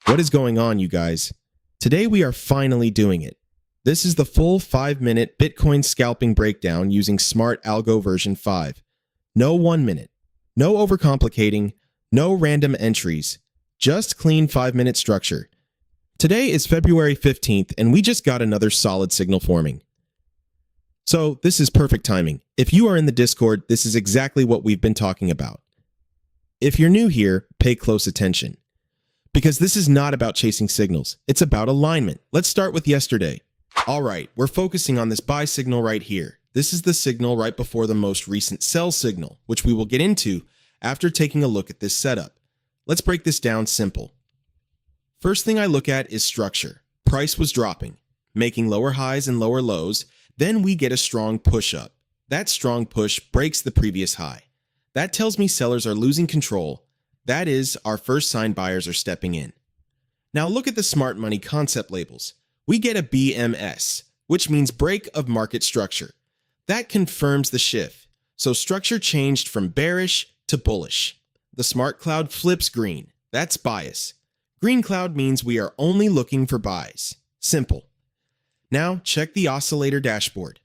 What is going on, you guys? Today we are finally doing it. This is the full 5-minute Bitcoin scalping breakdown using Smart Algo V5. No 1 minute. No overcomplicating. No random entries. Just clean 5-minute structure. Today is February 15th and we just got another solid signal forming. So this is perfect timing. If you are in the Discord, this is exactly what we've been talking about. If you're new here, pay close attention. Because this is not about chasing signals. It's about alignment. Let's start with yesterday. All right, we're focusing on this buy signal right here. This is the signal right before the most recent sell signal, which we will get into after taking a look at this setup. Let's break this down simple. First thing I look at is structure. Price was dropping, making lower highs and lower lows. Then we get a strong push up. That strong push breaks the previous high. That tells me sellers are losing control. That is, our first sign buyers are stepping in. Now look at the smart money concept labels. We get a BMS, which means break of market structure. That confirms the shift. So structure changed from bearish to bullish. The smart cloud flips green. That's bias. Green cloud means we are only looking for buys. Simple. Now check the oscillator dashboard.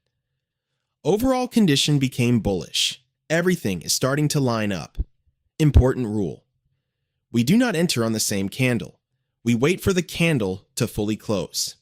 Overall condition became bullish. Everything is starting to line up. Important rule. We do not enter on the same candle. We wait for the candle to fully close.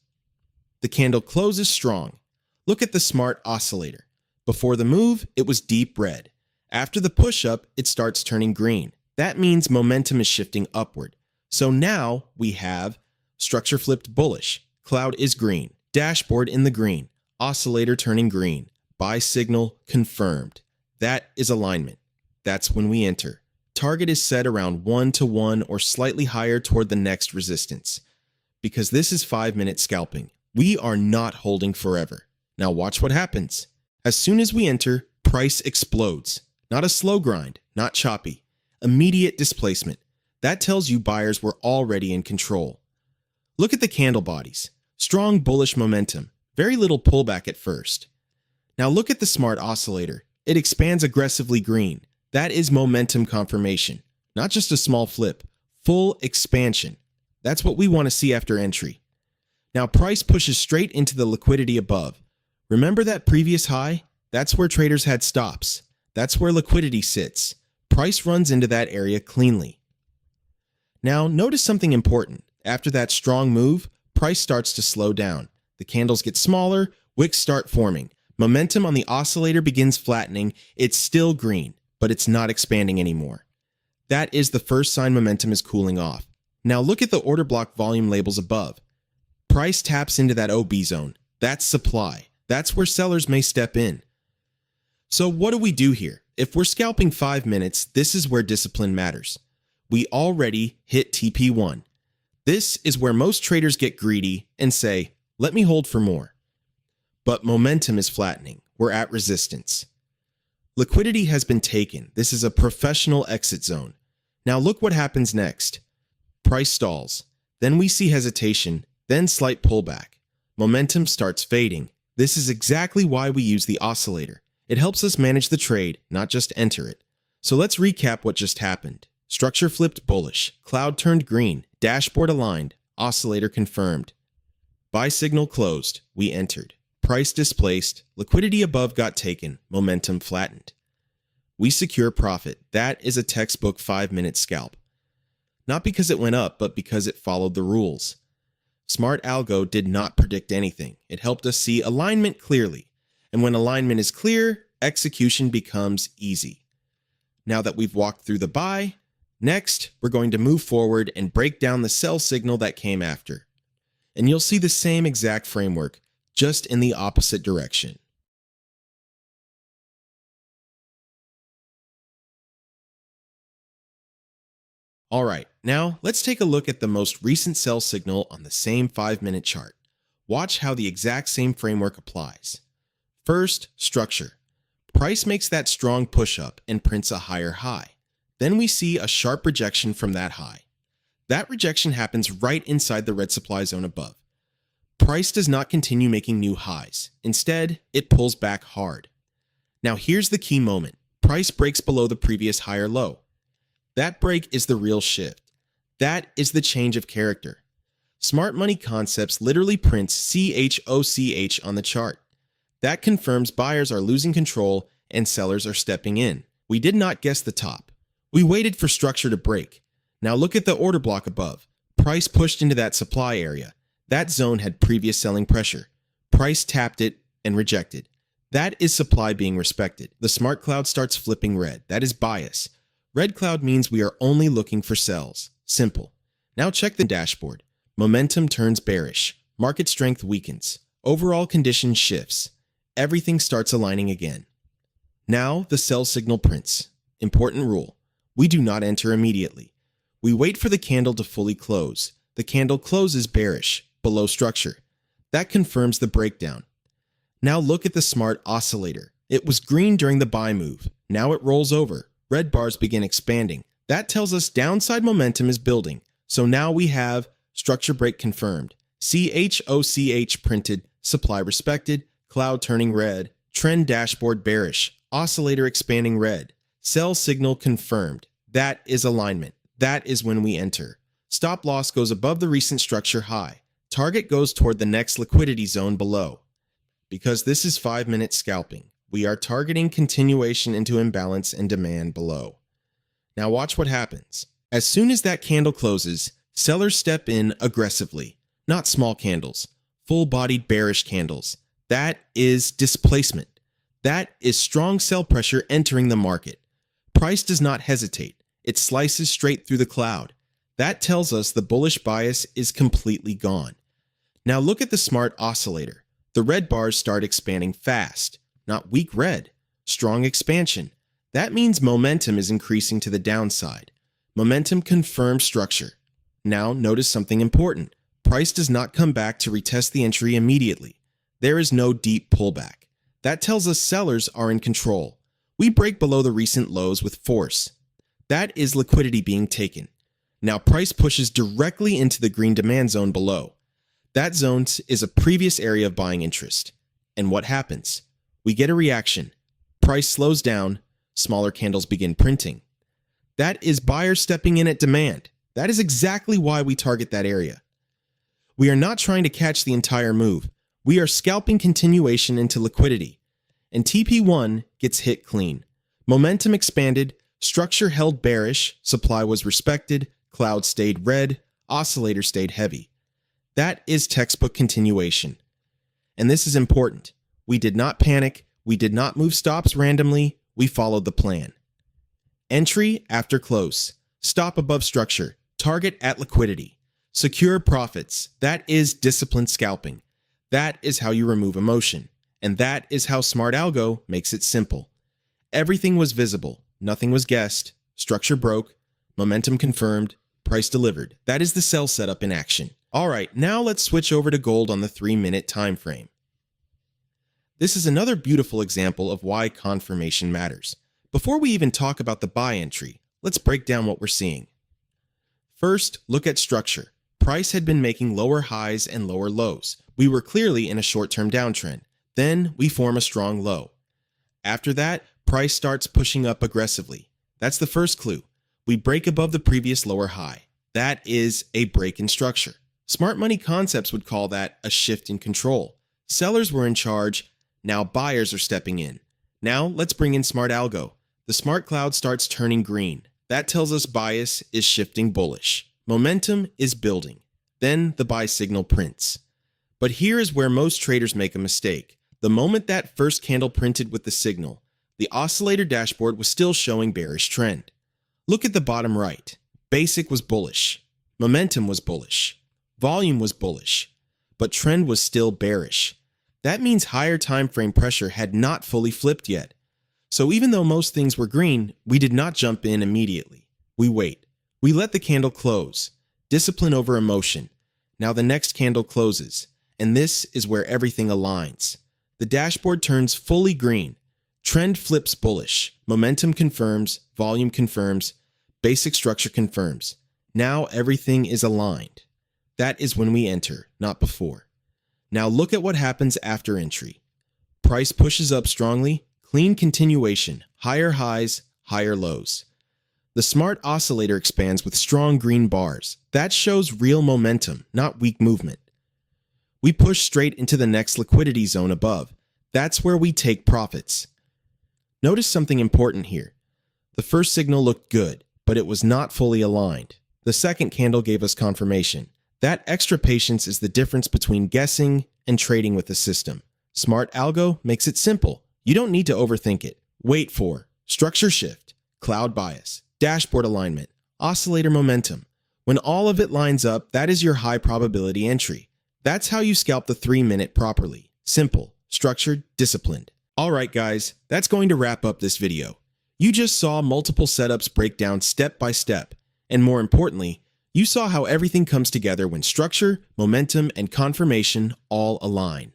The candle closes strong. Look at the Smart Oscillator. Before the move, it was deep red. After the push-up, it starts turning green. That means momentum is shifting upward. So now we have structure flipped bullish. Cloud is green. Dashboard in the green. Oscillator turning green. Buy signal confirmed. That is alignment. That's when we enter. Target is set around 1-to-1 or slightly higher toward the next resistance. Because this is 5-minute scalping, we are not holding forever. Now watch what happens. As soon as we enter, price explodes. Not a slow grind, not choppy. Immediate displacement. That tells you buyers were already in control. Look at the candle bodies. Strong bullish momentum. Very little pullback at first. Now look at the Smart Oscillator. It expands aggressively green. That is momentum confirmation, not just a small flip, full expansion. That's what we want to see after entry. Now price pushes straight into the liquidity above. Remember that previous high? That's where traders had stops. That's where liquidity sits. Price runs into that area cleanly. Now notice something important. After that strong move, price starts to slow down. The candles get smaller, wicks start forming. Momentum on the oscillator begins flattening. It's still green, but it's not expanding anymore. That is the first sign momentum is cooling off. Now look at the order block volume labels above. Price taps into that OB zone. That's supply. That's where sellers may step in. So what do we do here? If we're scalping 5 minutes, this is where discipline matters. We already hit TP1. This is where most traders get greedy and say, let me hold for more. But momentum is flattening. We're at resistance. Liquidity has been taken. This is a professional exit zone. Now look what happens next. Price stalls. Then we see hesitation, then slight pullback. Momentum starts fading. This is exactly why we use the oscillator. It helps us manage the trade, not just enter it. So let's recap what just happened. Structure flipped bullish. Cloud turned green. Dashboard aligned. Oscillator confirmed. Buy signal closed. We entered. Price displaced, liquidity above got taken, momentum flattened. We secure profit. That is a textbook 5-minute scalp. Not because it went up, but because it followed the rules. Smart Algo did not predict anything. It helped us see alignment clearly. And when alignment is clear, execution becomes easy. Now that we've walked through the buy, next we're going to move forward and break down the sell signal that came after. And you'll see the same exact framework, just in the opposite direction. All right, now let's take a look at the most recent sell signal on the same 5-minute chart. Watch how the exact same framework applies. First, structure. Price makes that strong push-up and prints a higher high. Then we see a sharp rejection from that high. That rejection happens right inside the red supply zone above. Price does not continue making new highs. Instead, it pulls back hard. Now here's the key moment. Price breaks below the previous higher low. That break is the real shift. That is the change of character. Smart Money Concepts literally prints CHoCH on the chart. That confirms buyers are losing control and sellers are stepping in. We did not guess the top. We waited for structure to break. Now look at the order block above. Price pushed into that supply area. That zone had previous selling pressure. Price tapped it and rejected. That is supply being respected. The smart cloud starts flipping red. That is bias. Red cloud means we are only looking for sells. Simple. Now check the dashboard. Momentum turns bearish. Market strength weakens. Overall condition shifts. Everything starts aligning again. Now the sell signal prints. Important rule. We do not enter immediately. We wait for the candle to fully close. The candle closes bearish, below structure. That confirms the breakdown. Now look at the Smart Oscillator. It was green during the buy move. Now it rolls over. Red bars begin expanding. That tells us downside momentum is building. So now we have structure break confirmed. CHoCH printed, supply respected, cloud turning red, trend dashboard bearish, oscillator expanding red, sell signal confirmed. That is alignment. That is when we enter. Stop loss goes above the recent structure high. Target goes toward the next liquidity zone below. Because this is 5-minute scalping, we are targeting continuation into imbalance and demand below. Now watch what happens. As soon as that candle closes, sellers step in aggressively. Not small candles, full-bodied bearish candles. That is displacement. That is strong sell pressure entering the market. Price does not hesitate. It slices straight through the cloud. That tells us the bullish bias is completely gone. Now look at the Smart Oscillator. The red bars start expanding fast, not weak red, strong expansion. That means momentum is increasing to the downside. Momentum confirms structure. Now notice something important. Price does not come back to retest the entry immediately. There is no deep pullback. That tells us sellers are in control. We break below the recent lows with force. That is liquidity being taken. Now price pushes directly into the green demand zone below. That zone is a previous area of buying interest. And what happens? We get a reaction. Price slows down, smaller candles begin printing. That is buyers stepping in at demand. That is exactly why we target that area. We are not trying to catch the entire move. We are scalping continuation into liquidity. And TP1 gets hit clean. Momentum expanded, structure held bearish, supply was respected, cloud stayed red, oscillator stayed heavy. That is textbook continuation. And this is important. We did not panic. We did not move stops randomly. We followed the plan. Entry after close. Stop above structure. Target at liquidity. Secure profits. That is disciplined scalping. That is how you remove emotion. And that is how Smart Algo makes it simple. Everything was visible. Nothing was guessed. Structure broke. Momentum confirmed. Price delivered. That is the sell setup in action. All right, now let's switch over to gold on the 3-minute time frame. This is another beautiful example of why confirmation matters. Before we even talk about the buy entry, let's break down what we're seeing. First, look at structure. Price had been making lower highs and lower lows. We were clearly in a short-term downtrend. Then we form a strong low. After that, price starts pushing up aggressively. That's the first clue. We break above the previous lower high. That is a break in structure. Smart Money Concepts would call that a shift in control. Sellers were in charge. Now buyers are stepping in. Now let's bring in Smart Algo. The smart cloud starts turning green. That tells us bias is shifting bullish. Momentum is building. Then the buy signal prints. But here is where most traders make a mistake. The moment that first candle printed with the signal, the oscillator dashboard was still showing bearish trend. Look at the bottom right. Basic was bullish. Momentum was bullish. Volume was bullish. But trend was still bearish. That means higher time frame pressure had not fully flipped yet. So even though most things were green, we did not jump in immediately. We wait. We let the candle close. Discipline over emotion. Now the next candle closes. And this is where everything aligns. The dashboard turns fully green. Trend flips bullish. Momentum confirms. Volume confirms. Basic structure confirms. Now everything is aligned. That is when we enter, not before. Now look at what happens after entry. Price pushes up strongly, clean continuation, higher highs, higher lows. The Smart Oscillator expands with strong green bars. That shows real momentum, not weak movement. We push straight into the next liquidity zone above. That's where we take profits. Notice something important here. The first signal looked good, but it was not fully aligned. The second candle gave us confirmation. That extra patience is the difference between guessing and trading with the system. Smart Algo makes it simple. You don't need to overthink it. Wait for structure shift, cloud bias, dashboard alignment, oscillator momentum. When all of it lines up, that is your high probability entry. That's how you scalp the 3-minute properly. Simple, structured, disciplined. Alright guys, that's going to wrap up this video. You just saw multiple setups break down step by step, and more importantly, you saw how everything comes together when structure, momentum, and confirmation all align.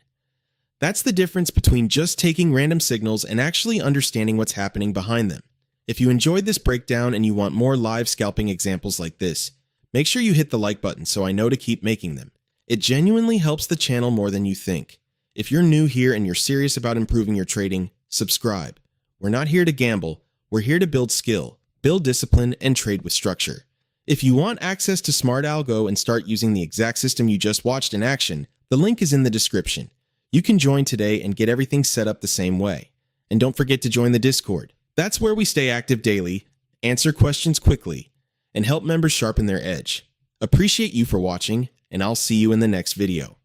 That's the difference between just taking random signals and actually understanding what's happening behind them. If you enjoyed this breakdown and you want more live scalping examples like this, make sure you hit the like button so I know to keep making them. It genuinely helps the channel more than you think. If you're new here and you're serious about improving your trading, subscribe. We're not here to gamble, we're here to build skill, build discipline, and trade with structure. If you want access to Smart Algo and start using the exact system you just watched in action, the link is in the description. You can join today and get everything set up the same way. And don't forget to join the Discord. That's where we stay active daily, answer questions quickly, and help members sharpen their edge. Appreciate you for watching, and I'll see you in the next video.